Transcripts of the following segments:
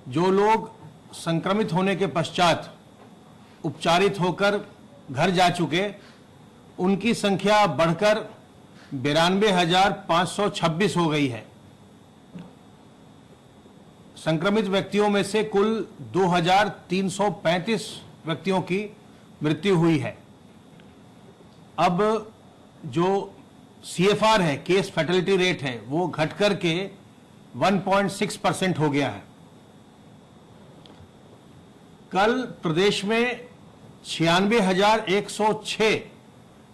जो लोग संक्रमित होने के पश्चात उपचारित होकर घर जा चुके, उनकी संख्या बढ़कर 92,526 हो गई है। संक्रमित व्यक्तियों में से कुल 2,335 व्यक्तियों की मृत्यु हुई है। अब जो CFR है, केस फैटेलिटी रेट है, वो घटकर के 1.6% हो गया है। कल प्रदेश में 96,106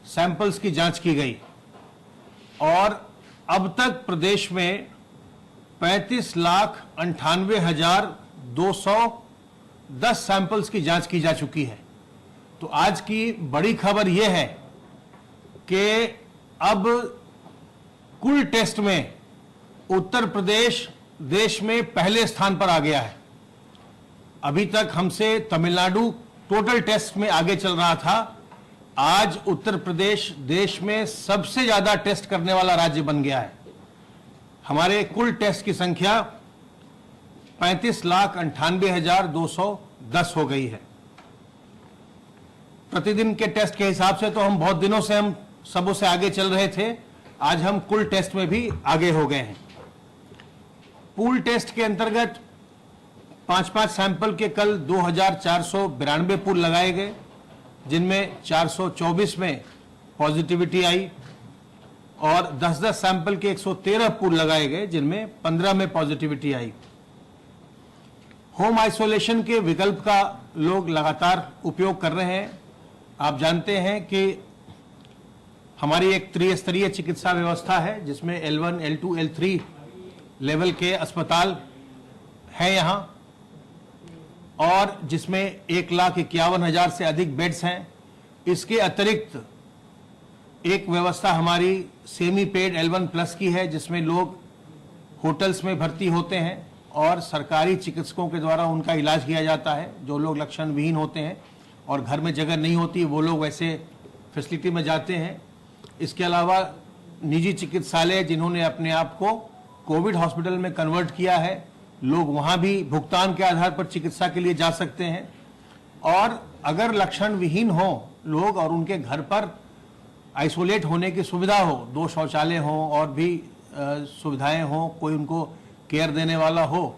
सैंपल्स की जांच की गई और अब तक प्रदेश में 35,98,210 सैंपल्स की जांच की जा चुकी है। तो आज की बड़ी खबर यह है कि अब कुल टेस्ट में उत्तर प्रदेश देश में पहले स्थान पर आ गया है। अभी तक हमसे तमिलनाडु टोटल टेस्ट में आगे चल रहा था। आज उत्तर प्रदेश देश में सबसे ज्यादा टेस्ट करने वाला राज्य बन गया है। हमारे कुल टेस्ट की संख्या 35,98,210 हो गई है। प्रतिदिन के टेस्ट के हिसाब से तो हम बहुत दिनों से हम सबों से आगे चल रहे थे। आज हम कुल टेस्ट में भी आगे हो गए हैं। पूल टेस्ट के अंतर्गत 5-5 सैंपल के कल 2,492 पूल लगाए गए, जिनमें 424 में पॉजिटिविटी आई और 10-10 सैंपल के 113 पूल लगाए गए, जिनमें 15 में पॉजिटिविटी आई। होम आइसोलेशन के विकल्प का लोग लगातार उपयोग कर रहे हैं। आप जानते हैं कि हमारी एक त्रिस्तरीय चिकित्सा व्यवस्था है, जिसमें L1, L2, L3 लेवल के अस्पताल हैं यहाँ, और जिसमें 1,51,000 से अधिक बेड्स हैं। इसके अतिरिक्त एक व्यवस्था हमारी सेमी पेड L1 प्लस की है, जिसमें लोग होटल्स में भर्ती होते हैं और सरकारी चिकित्सकों के द्वारा उनका इलाज किया जाता है। जो लोग लक्षण विहीन होते हैं और घर में जगह नहीं होती, वो लोग वैसे फैसिलिटी में जाते हैं। इसके अलावा निजी चिकित्सालय जिन्होंने अपने आप को कोविड हॉस्पिटल में कन्वर्ट किया है, लोग वहां भी भुगतान के आधार पर चिकित्सा के लिए जा सकते हैं। और अगर लक्षण विहीन हो लोग और उनके घर पर आइसोलेट होने की सुविधा हो, 2 शौचालय हो और भी सुविधाएं हो, कोई उनको केयर देने वाला हो,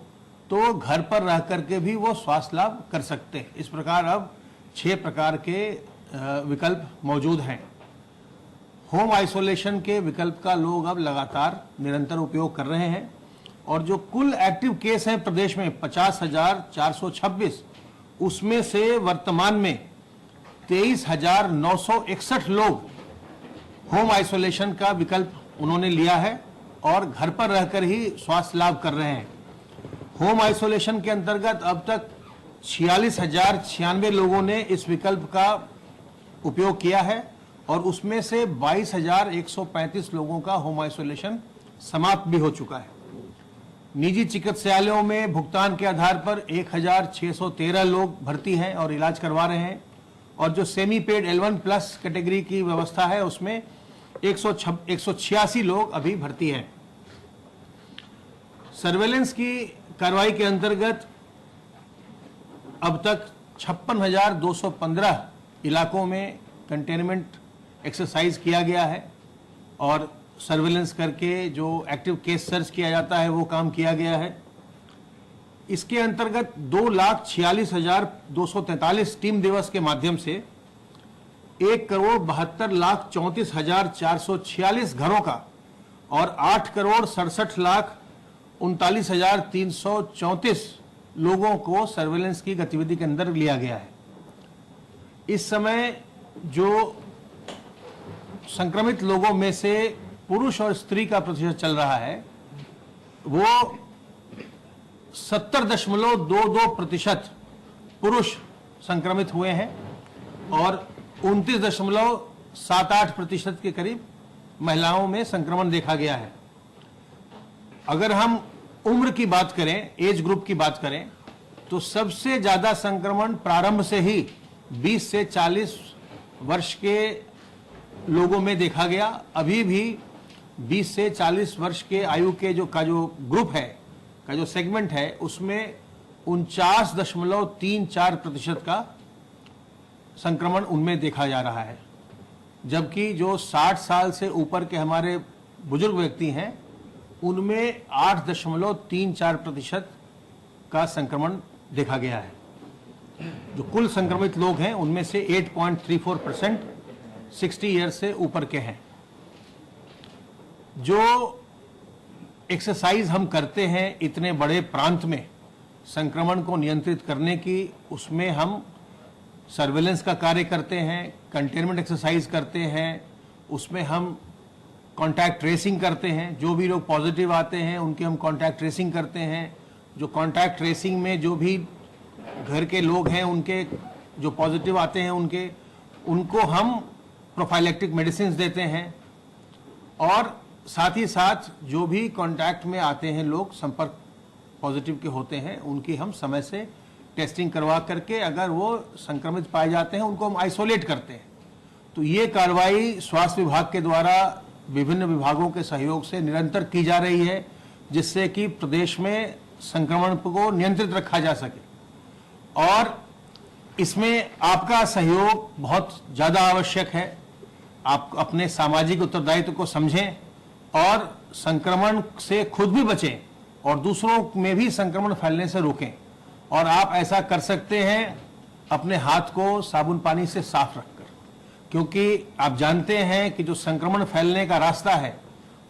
तो घर पर रह करके भी वो स्वास्थ्य लाभ कर सकते हैं। इस प्रकार अब 6 प्रकार के विकल्प मौजूद हैं। होम आइसोलेशन के विकल्प का लोग अब लगातार निरंतर उपयोग कर रहे हैं और जो कुल एक्टिव केस हैं प्रदेश में 50,426, उसमें से वर्तमान में 23,961 लोग होम आइसोलेशन का विकल्प उन्होंने लिया है और घर पर रहकर ही स्वास्थ्य लाभ कर रहे हैं। होम आइसोलेशन के अंतर्गत अब तक 46,096 लोगों ने इस विकल्प का उपयोग किया है और उसमें से 22,135 लोगों का होम आइसोलेशन समाप्त भी हो चुका है। निजी चिकित्सालयों में भुगतान के आधार पर 1,613 लोग भर्ती हैं और इलाज करवा रहे हैं और जो semi paid L1 plus category की व्यवस्था है, उसमें 186 लोग अभी भर्ती हैं। सर्वेलेंस की कार्रवाई के अंतर्गत अब तक 56,215 इलाकों में कंटेनमेंट एक्सरसाइज किया गया है और सर्वेलेंस करके जो एक्टिव केस सर्च किया जाता है वो काम किया गया है। इसके अंतर्गत 2,46,243 टीम दिवस के माध्यम से 1,72,34,446 घरों का और 8,67,39,334 लोगों को सर्वेलेंस की गतिविधि के अंदर लिया गया है। इस समय जो संक्रमित लोगों में से पुरुष और स्त्री का प्रतिशत चल रहा है वो 70.22% पुरुष संक्रमित हुए हैं और 29.78% के करीब महिलाओं में संक्रमण देखा गया है। अगर हम उम्र की बात करें, एज ग्रुप की बात करें, तो सबसे ज्यादा संक्रमण प्रारंभ से ही 20 से 40 वर्ष के लोगों में देखा गया। अभी भी 20 से 40 वर्ष के आयु के जो ग्रुप है, का जो सेगमेंट है, उसमें 49.34% का संक्रमण उनमें देखा जा रहा है, जबकि जो 60 साल से ऊपर के हमारे बुजुर्ग व्यक्ति हैं उनमें 8.34% का संक्रमण देखा गया है। जो कुल संक्रमित लोग हैं उनमें से 8.34% 60 ईयर से ऊपर के हैं। जो एक्सरसाइज हम करते हैं इतने बड़े प्रांत में संक्रमण को नियंत्रित करने की, उसमें हम सर्वेलेंस का कार्य करते हैं, कंटेनमेंट एक्सरसाइज करते हैं, उसमें हम कॉन्टैक्ट ट्रेसिंग करते हैं। जो भी लोग पॉजिटिव आते हैं उनके हम कॉन्टैक्ट ट्रेसिंग करते हैं। जो कॉन्टैक्ट ट्रेसिंग में जो भी घर के लोग हैं उनके जो पॉजिटिव आते हैं उनको हम प्रोफाइलेक्टिक मेडिसिन देते हैं। और साथ ही साथ जो भी कॉन्टैक्ट में आते हैं लोग, संपर्क पॉजिटिव के होते हैं, उनकी हम समय से टेस्टिंग करवा करके अगर वो संक्रमित पाए जाते हैं उनको हम आइसोलेट करते हैं। तो ये कार्रवाई स्वास्थ्य विभाग के द्वारा विभिन्न विभागों के सहयोग से निरंतर की जा रही है, जिससे कि प्रदेश में संक्रमण को नियंत्रित रखा जा सके। और इसमें आपका सहयोग बहुत ज़्यादा आवश्यक है। आप अपने सामाजिक उत्तरदायित्व को समझें और संक्रमण से खुद भी बचें और दूसरों में भी संक्रमण फैलने से रोकें। और आप ऐसा कर सकते हैं अपने हाथ को साबुन पानी से साफ रखकर, क्योंकि आप जानते हैं कि जो संक्रमण फैलने का रास्ता है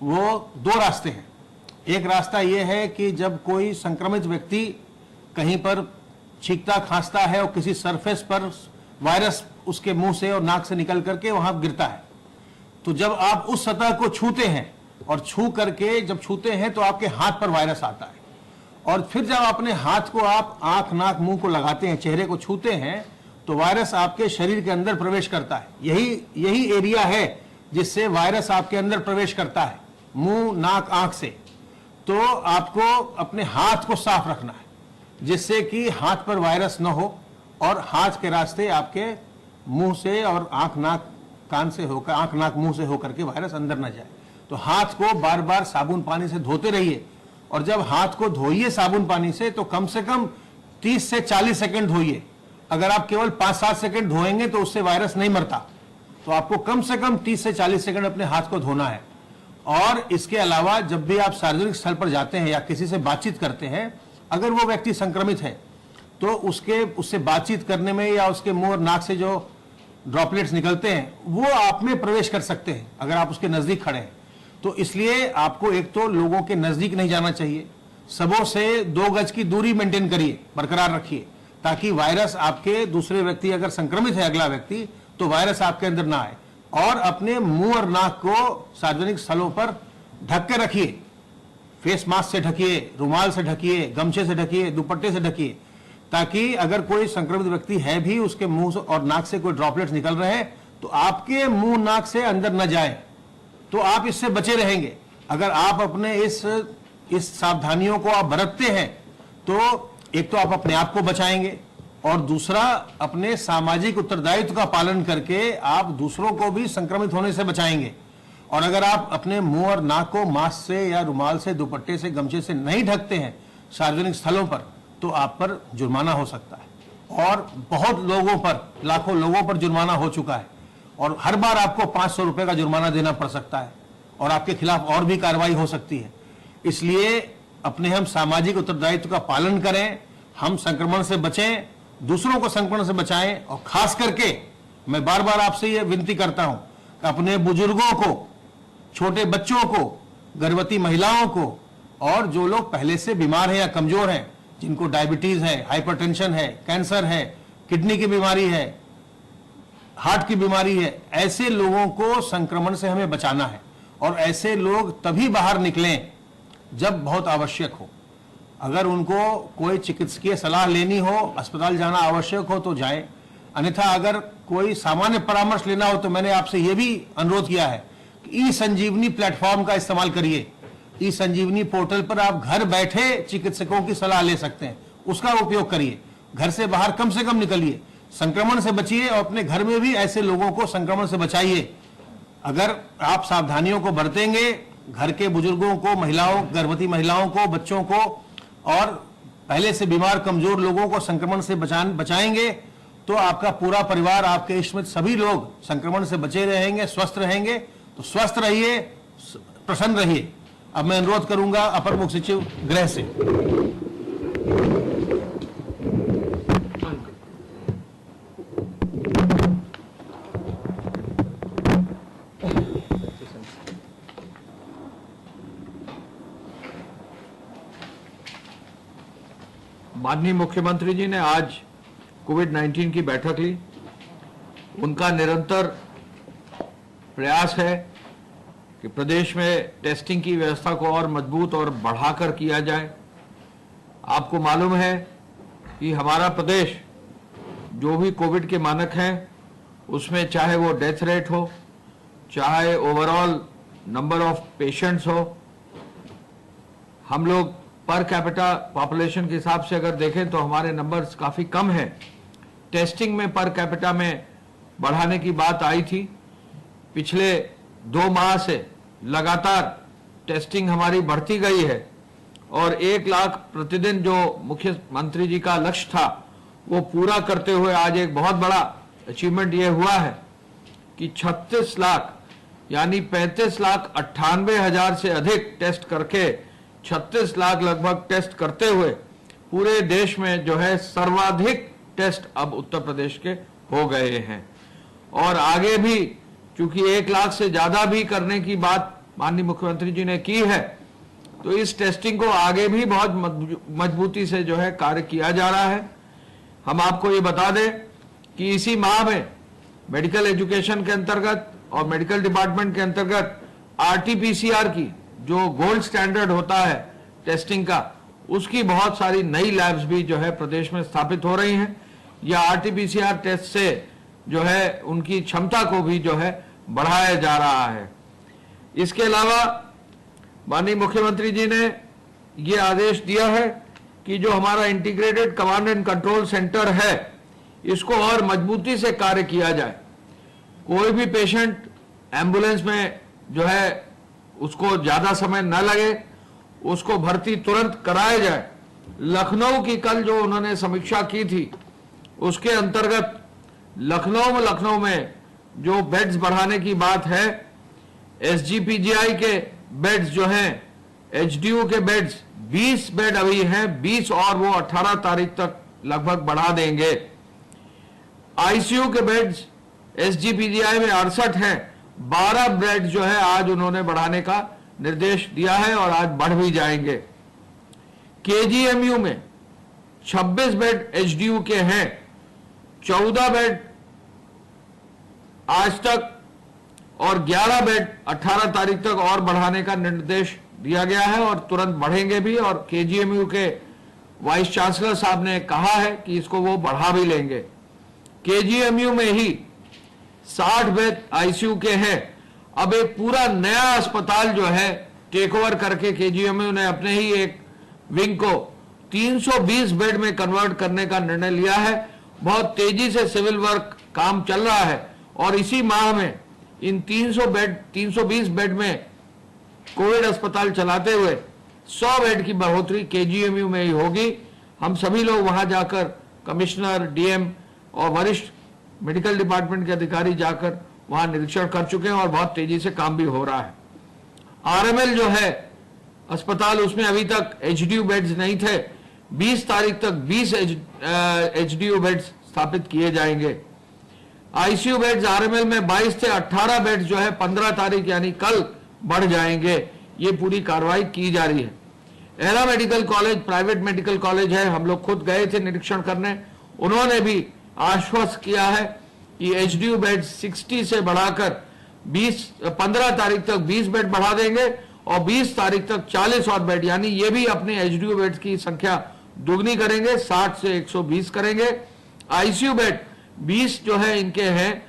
वो दो रास्ते हैं। एक रास्ता ये है कि जब कोई संक्रमित व्यक्ति कहीं पर छींकता खांसता है और किसी सरफेस पर वायरस उसके मुंह से और नाक से निकल करके वहां गिरता है, तो जब आप उस सतह को छूते हैं और छू करके जब छूते हैं तो आपके हाथ पर वायरस आता है। और फिर जब अपने हाथ को आप आंख नाक मुंह को लगाते हैं, चेहरे को छूते हैं, तो वायरस आपके शरीर के अंदर प्रवेश करता है। यही एरिया है जिससे वायरस आपके अंदर प्रवेश करता है, मुंह नाक आंख से। तो आपको अपने हाथ को साफ रखना है जिससे कि हाथ पर वायरस न हो और हाथ के रास्ते आपके मुंह से और आंख नाक कान से होकर, आंख नाक मुंह से होकर के वायरस अंदर न जाए। तो हाथ को बार बार साबुन पानी से धोते रहिए। और जब हाथ को धोइए साबुन पानी से तो कम से कम 30 से 40 सेकंड धोइए। अगर आप केवल 5-7 सेकंड धोएंगे तो उससे वायरस नहीं मरता। तो आपको कम से कम 30 से 40 सेकंड अपने हाथ को धोना है। और इसके अलावा जब भी आप सार्वजनिक स्थल पर जाते हैं या किसी से बातचीत करते हैं, अगर वो व्यक्ति संक्रमित है तो उससे बातचीत करने में या उसके मुंह और नाक से जो ड्रॉपलेट्स निकलते हैं वो आप में प्रवेश कर सकते हैं अगर आप उसके नजदीक खड़े हैं। तो इसलिए आपको एक तो लोगों के नजदीक नहीं जाना चाहिए, सबों से 2 गज की दूरी मेंटेन करिए, बरकरार रखिए, ताकि वायरस आपके दूसरे व्यक्ति अगर संक्रमित है अगला व्यक्ति तो वायरस आपके अंदर ना आए। और अपने मुंह और नाक को सार्वजनिक स्थलों पर ढक के रखिए, फेस मास्क से ढकिए, रुमाल से ढकिए, गमछे से ढकिए, दुपट्टे से ढकिए, ताकि अगर कोई संक्रमित व्यक्ति है भी उसके मुंह और नाक से कोई ड्रॉपलेट्स निकल रहे हैं तो आपके मुंह नाक से अंदर न जाए, तो आप इससे बचे रहेंगे। अगर आप अपने इस सावधानियों को आप बरतते हैं तो एक तो आप अपने आप को बचाएंगे और दूसरा अपने सामाजिक उत्तरदायित्व का पालन करके आप दूसरों को भी संक्रमित होने से बचाएंगे। और अगर आप अपने मुंह और नाक को मास्क से या रुमाल से, दुपट्टे से, गमछे से नहीं ढकते हैं सार्वजनिक स्थलों पर तो आप पर जुर्माना हो सकता है। और बहुत लोगों पर, लाखों लोगों पर जुर्माना हो चुका है और हर बार आपको 500 रुपए का जुर्माना देना पड़ सकता है और आपके खिलाफ और भी कार्रवाई हो सकती है। इसलिए अपने हम सामाजिक उत्तरदायित्व का पालन करें, हम संक्रमण से बचें, दूसरों को संक्रमण से बचाएं। और खास करके मैं बार बार आपसे यह विनती करता हूं कि अपने बुजुर्गों को, छोटे बच्चों को, गर्भवती महिलाओं को और जो लोग पहले से बीमार हैं या कमजोर हैं, जिनको डायबिटीज है, हाइपरटेंशन है, कैंसर है, किडनी की बीमारी है, हार्ट की बीमारी है, ऐसे लोगों को संक्रमण से हमें बचाना है। और ऐसे लोग तभी बाहर निकलें जब बहुत आवश्यक हो। अगर उनको कोई चिकित्सकीय सलाह लेनी हो, अस्पताल जाना आवश्यक हो तो जाएं, अन्यथा अगर कोई सामान्य परामर्श लेना हो तो मैंने आपसे यह भी अनुरोध किया है कि ई-संजीवनी प्लेटफॉर्म का इस्तेमाल करिए। ई-संजीवनी पोर्टल पर आप घर बैठे चिकित्सकों की सलाह ले सकते हैं, उसका उपयोग करिए। घर से बाहर कम से कम निकलिए, संक्रमण से बचिए और अपने घर में भी ऐसे लोगों को संक्रमण से बचाइए। अगर आप सावधानियों को बरतेंगे, घर के बुजुर्गों को, महिलाओं, गर्भवती महिलाओं को, बच्चों को और पहले से बीमार कमजोर लोगों को संक्रमण से बचाएंगे तो आपका पूरा परिवार, आपके इष्ट मित्र सभी लोग संक्रमण से बचे रहेंगे, स्वस्थ रहेंगे। तो स्वस्थ रहिए, प्रसन्न रहिए। अब मैं अनुरोध करूंगा अपर मुख्य सचिव गृह से। माननीय मुख्यमंत्री जी ने आज कोविड-19 की बैठक ली। उनका निरंतर प्रयास है कि प्रदेश में टेस्टिंग की व्यवस्था को और मजबूत और बढ़ाकर किया जाए। आपको मालूम है कि हमारा प्रदेश जो भी कोविड के मानक हैं उसमें चाहे वो डेथ रेट हो, चाहे ओवरऑल नंबर ऑफ पेशेंट्स हो, हम लोग पर कैपिटा पॉपुलेशन के हिसाब से अगर देखें तो हमारे नंबर्स काफी कम हैं। टेस्टिंग में पर कैपिटा में बढ़ाने की बात आई थी। पिछले 2 माह से लगातार टेस्टिंग हमारी बढ़ती गई है और 1 लाख प्रतिदिन जो मुख्यमंत्री जी का लक्ष्य था वो पूरा करते हुए आज एक बहुत बड़ा अचीवमेंट ये हुआ है कि 36 लाख यानी 35,98,000 से अधिक टेस्ट करके 36 लाख लगभग टेस्ट करते हुए पूरे देश में जो है सर्वाधिक टेस्ट अब उत्तर प्रदेश के हो गए हैं। और आगे भी चूंकि 1 लाख से ज्यादा भी करने की बात माननीय मुख्यमंत्री जी ने की है, तो इस टेस्टिंग को आगे भी बहुत मजबूती से जो है कार्य किया जा रहा है। हम आपको ये बता दें कि इसी माह में मेडिकल एजुकेशन के अंतर्गत और मेडिकल डिपार्टमेंट के अंतर्गत आरटीपीसीआर की जो गोल्ड स्टैंडर्ड होता है टेस्टिंग का, उसकी बहुत सारी नई लैब्स भी जो है प्रदेश में स्थापित हो रही हैं। या आरटीपीसीआर टेस्ट से जो है उनकी क्षमता को भी जो है बढ़ाया जा रहा है। इसके अलावा माननीय मुख्यमंत्री जी ने ये आदेश दिया है कि जो हमारा integrated command and control centre है इसको और मजबूती से कार्य किया जाए। कोई भी पेशेंट एम्बुलेंस में जो है उसको ज्यादा समय न लगे, उसको भर्ती तुरंत कराया जाए। लखनऊ की कल जो उन्होंने समीक्षा की थी उसके अंतर्गत लखनऊ में जो बेड्स बढ़ाने की बात है, एसजीपीजीआई के बेड्स जो हैं, एचडीयू के बेड्स 20 बेड अभी हैं, 20 और वो 18 तारीख तक लगभग बढ़ा देंगे। आईसीयू के बेड्स एसजीपीजीआई में 68 हैं, 12 बेड जो है आज उन्होंने बढ़ाने का निर्देश दिया है और आज बढ़ भी जाएंगे। केजीएमयू में 26 बेड एचडीयू के हैं, 14 बेड आज तक और 11 बेड 18 तारीख तक और बढ़ाने का निर्देश दिया गया है और तुरंत बढ़ेंगे भी। और केजीएमयू के वाइस चांसलर साहब ने कहा है कि इसको वो बढ़ा भी लेंगे। केजीएमयू में ही 60 बेड आईसीयू के हैं। अब एक पूरा नया अस्पताल जो है टेक ओवर करके केजीएमयू ने अपने ही एक विंग को 320 बेड में कन्वर्ट करने का निर्णय लिया है। बहुत तेजी से सिविल वर्क काम चल रहा है और इसी माह में इन 320 बेड में कोविड अस्पताल चलाते हुए 100 बेड की बढ़ोतरी केजीएमयू में ही होगी। हम सभी लोग वहां जाकर कमिश्नर, डीएम और वरिष्ठ मेडिकल डिपार्टमेंट के अधिकारी जाकर वहां निरीक्षण कर चुके हैं और बहुत तेजी से काम भी हो रहा है। आरएमएल जो है अस्पताल, उसमें अभी तक एचडीयू बेड्स नहीं थे। 20 तारीख तक 20 एचडीयू बेड्स स्थापित किए जाएंगे। आईसीयू बेड्स आरएमएल में 22 से 18 बेड्स जो है 15 तारीख यानी कल बढ़ जाएंगे। ये पूरी कार्रवाई की जा रही है। Era medical college private medical college है, हम लोग खुद गए थे निरीक्षण करने। उन्होंने भी आश्वस्त किया है कि एचडीयू बेड 60 से बढ़ाकर 15 तारीख तक 20 बेड बढ़ा देंगे और 20 तारीख तक 40 और बेड, यानी ये भी अपने एचडीयू बेड की संख्या दुगनी करेंगे, 60 से 120 करेंगे। आईसीयू बेड 20 जो है इनके हैं,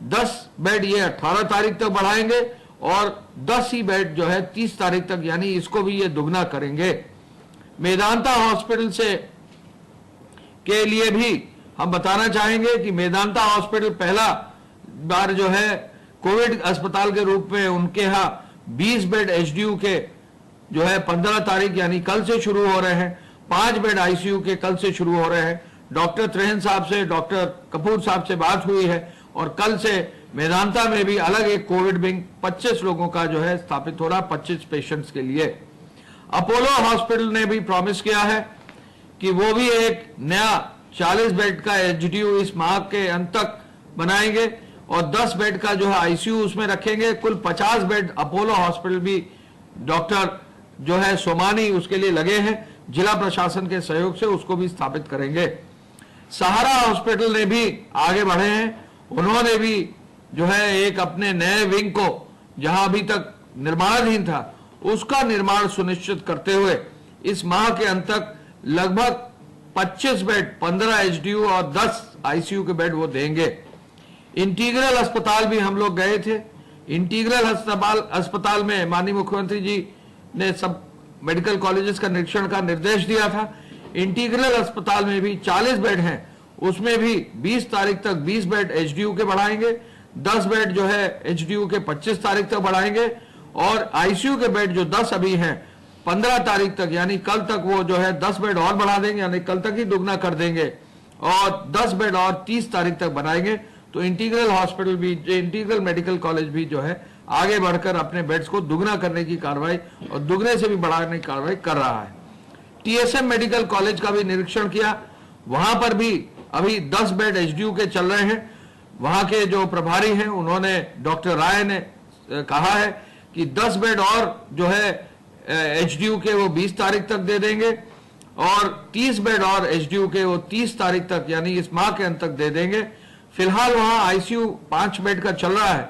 10 बेड ये 18 तारीख तक बढ़ाएंगे और 10 ही बेड जो है 30 तारीख तक, यानी इसको भी ये दुगना करेंगे। मेदांता हॉस्पिटल से के लिए भी हम बताना चाहेंगे कि मेदांता हॉस्पिटल पहला बार जो है कोविड अस्पताल के रूप में उनके यहाँ 20 बेड एचडीयू के जो है 15 तारीख यानी कल से शुरू हो रहे हैं। 5 बेड आईसीयू के कल से शुरू हो रहे हैं। डॉक्टर त्रेहन साहब से, डॉक्टर कपूर साहब से बात हुई है और कल से मेदांता में भी अलग एक कोविड विंग 25 लोगों का जो है स्थापित हो रहा, 25 पेशेंट्स के लिए। अपोलो हॉस्पिटल ने भी प्रॉमिस किया है कि वो भी एक नया 40 बेड का एचडीयू इस माह के अंत तक बनाएंगे और 10 बेड का जो है आईसीयू उसमें रखेंगे। कुल 50 बेड अपोलो हॉस्पिटल भी डॉक्टर जो है सोमानी उसके लिए लगे हैं, जिला प्रशासन के सहयोग से उसको भी स्थापित करेंगे। सहारा हॉस्पिटल ने भी आगे बढ़े हैं, उन्होंने भी जो है एक अपने नए विंग को जहां अभी तक निर्माणाधीन था उसका निर्माण सुनिश्चित करते हुए इस माह के अंत तक लगभग 25 बेड, 15 एचडीयू और 10 आईसीयू के बेड वो देंगे। इंटीग्रल अस्पताल भी हम लोग गए थे। इंटीग्रल अस्पताल में माननीय मुख्यमंत्री जी ने सब मेडिकल कॉलेजेस का निरीक्षण का निर्देश दिया था। इंटीग्रल अस्पताल में भी 40 बेड हैं, उसमें भी 20 तारीख तक 20 बेड एचडीयू के बढ़ाएंगे, 10 बेड जो है एचडीयू के 25 तारीख तक बढ़ाएंगे और आईसीयू के बेड जो 10 अभी हैं 15 तारीख तक यानी कल तक वो जो है 10 बेड और बढ़ा देंगे, यानी कल तक ही दुगना कर देंगे और 10 बेड और 30 तारीख तक बनाएंगे। तो इंटीग्रल हॉस्पिटल भी, इंटीग्रल मेडिकल कॉलेज भी जो है आगे बढ़कर अपने बेड्स को दुगना करने की कार्रवाई और दुगने से भी बढ़ाने की कार्रवाई कर रहा है। टीएसएम मेडिकल कॉलेज का भी निरीक्षण किया, वहां पर भी अभी 10 बेड एचडीयू के चल रहे हैं। वहां के जो प्रभारी हैं उन्होंने, डॉक्टर राय ने कहा है कि 10 बेड और जो है एचडीयू के वो 20 तारीख तक दे देंगे और 30 बेड और एचडीयू के वो 30 तारीख तक यानी इस माह के अंत तक दे देंगे। फिलहाल वहां आईसीयू 5 बेड का चल रहा है,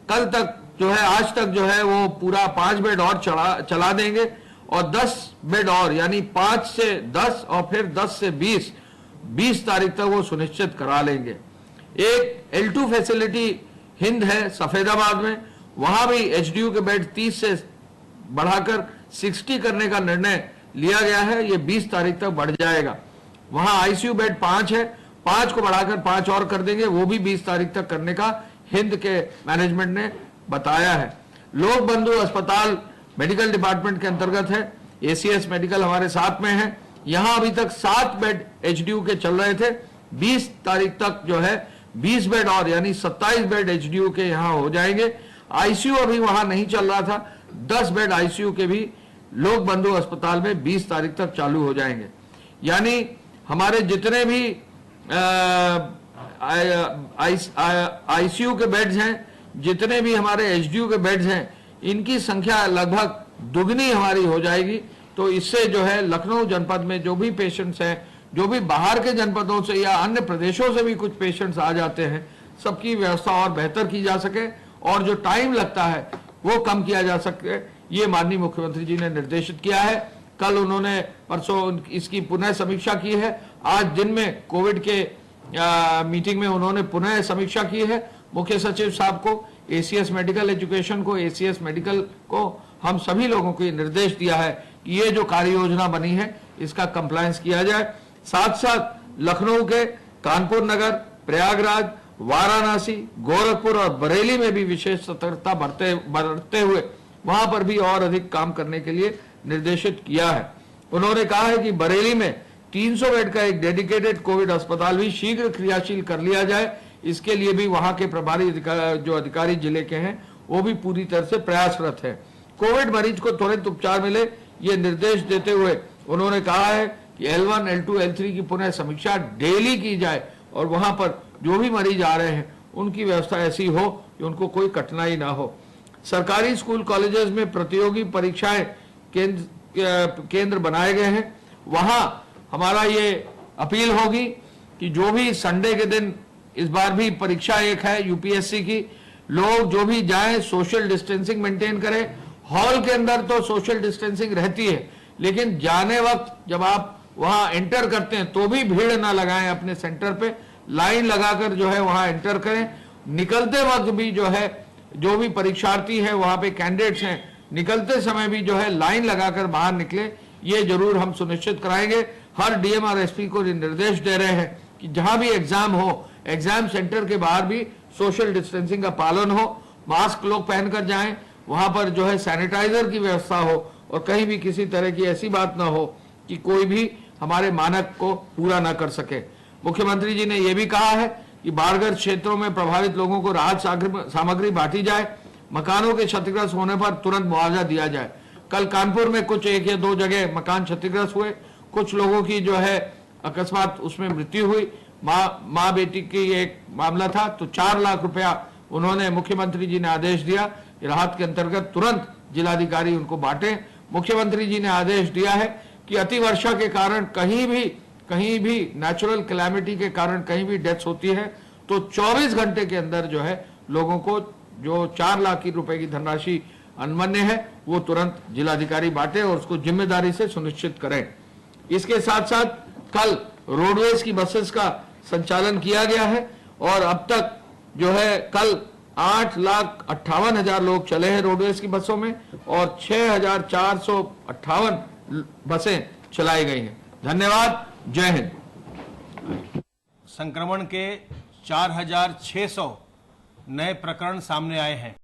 कल तक जो है आज तक जो है वो पूरा 5 बेड और चला देंगे और 10 बेड और यानी 5 से 10 और फिर 10 से 20 तारीख तक वो सुनिश्चित करा लेंगे। एक L2 फैसिलिटी हिंद है सफेदाबाद में, वहां भी एचडीयू के बेड 30 से बढ़ाकर 60 करने का निर्णय लिया गया है, ये 20 तारीख तक बढ़ जाएगा। वहां आईसीयू बेड 5 है, 5 को बढ़ाकर 5 और कर देंगे, वो भी 20 तारीख तक करने का हिंद के मैनेजमेंट ने बताया है। लोक बंधु अस्पताल मेडिकल डिपार्टमेंट के अंतर्गत है, एसीएस मेडिकल हमारे साथ में है। यहां अभी तक 7 बेड एचडीयू के चल रहे थे, 20 तारीख तक जो है 20 बेड और यानी 27 बेड एचडीयू के यहां हो जाएंगे। आईसीयू अभी वहां नहीं चल रहा था, 10 बेड आईसीयू के भी लोक बंधु अस्पताल में 20 तारीख तक चालू हो जाएंगे। यानी हमारे जितने भी आईसीयू के बेड्स हैं, जितने भी हमारे एचडीयू के बेड्स हैं, इनकी संख्या लगभग दुगनी हमारी हो जाएगी। तो इससे जो है लखनऊ जनपद में जो भी पेशेंट्स हैं, जो भी बाहर के जनपदों से या अन्य प्रदेशों से भी कुछ पेशेंट्स आ जाते हैं, सबकी व्यवस्था और बेहतर की जा सके और जो टाइम लगता है वो कम किया जा सके, ये माननीय मुख्यमंत्री जी ने निर्देशित किया है। कल उन्होंने परसों इसकी पुनः समीक्षा की है। आज दिन में कोविड के मीटिंग में उन्होंने पुनः समीक्षा की है। मुख्य सचिव साहब को, एसीएस मेडिकल एजुकेशन को, एसीएस मेडिकल को, हम सभी लोगों को निर्देश दिया है कि ये जो कार्य योजना बनी है इसका कंप्लायंस किया जाए। साथ साथ लखनऊ के कानपुर नगर, प्रयागराज, वाराणसी, गोरखपुर और बरेली में भी विशेष सतर्कता बरतते हुए वहां पर भी और अधिक काम करने के लिए निर्देशित किया है। उन्होंने कहा है कि बरेली में 300 बेड का एक डेडिकेटेड कोविड अस्पताल भी शीघ्र क्रियाशील कर लिया जाए। इसके लिए भी वहां के प्रभारी अधिकारी जिले के हैं वो भी पूरी तरह से प्रयासरत है। कोविड मरीज को त्वरित उपचार मिले, ये निर्देश देते हुए उन्होंने कहा है कि L1, L2, L3 की पुनः समीक्षा डेली की जाए और वहां पर जो भी मरीज आ रहे हैं उनकी व्यवस्था ऐसी हो कि उनको कोई कठिनाई ना हो। सरकारी स्कूल कॉलेजेस में प्रतियोगी परीक्षाएं केंद्र बनाए गए हैं। वहां हमारा ये अपील होगी कि जो भी संडे के दिन, इस बार भी परीक्षा एक है यूपीएससी की, लोग जो भी जाएं सोशल डिस्टेंसिंग मेंटेन करें। हॉल के अंदर तो सोशल डिस्टेंसिंग रहती है, लेकिन जाने वक्त जब आप वहां एंटर करते हैं तो भी भीड़ ना लगाएं, अपने सेंटर पे लाइन लगाकर जो है वहां एंटर करें। निकलते वक्त भी जो है, जो भी परीक्षार्थी है वहां पे कैंडिडेट्स हैं, निकलते समय भी जो है लाइन लगाकर बाहर निकले, ये जरूर हम सुनिश्चित कराएंगे। हर डीएम और एसपी को निर्देश दे रहे हैं कि जहां भी एग्जाम हो, एग्जाम सेंटर के बाहर भी सोशल डिस्टेंसिंग का पालन हो, मास्क लोग पहनकर जाएं, वहां पर जो है सैनिटाइजर की व्यवस्था हो और कहीं भी किसी तरह की ऐसी बात ना हो कि कोई भी हमारे मानक को पूरा न कर सके। मुख्यमंत्री जी ने यह भी कहा है कि बाढ़ग्रस्त क्षेत्रों में प्रभावित लोगों को राहत सामग्री बांटी जाए, मकानों के क्षतिग्रस्त होने पर तुरंत मुआवजा दिया जाए। कल कानपुर में कुछ 1 या 2 जगह मकान क्षतिग्रस्त हुए, कुछ लोगों की जो है अकस्मात उसमें मृत्यु हुई। माँ बेटी की एक मामला था, तो 4 लाख रुपया उन्होंने, मुख्यमंत्री जी ने आदेश दिया कि राहत के अंतर्गत तुरंत जिलाधिकारी उनको बांटे। मुख्यमंत्री जी ने आदेश दिया है कि अतिवर्षा के कारण कहीं भी नेचुरल कैलामिटी के कारण कहीं भी डेथ होती है तो 24 घंटे के अंदर जो है लोगों को जो 4 लाख रुपए की धनराशि अनुमन्य है वो तुरंत जिलाधिकारी बांटे और उसको जिम्मेदारी से सुनिश्चित करें। इसके साथ साथ कल रोडवेज की बसेस का संचालन किया गया है और अब तक जो है कल 8,58,000 लोग चले हैं रोडवेज की बसों में और 6,458 बसें चलाई गई हैं। धन्यवाद। जय हिंद। संक्रमण के 4,600 नए प्रकरण सामने आए हैं।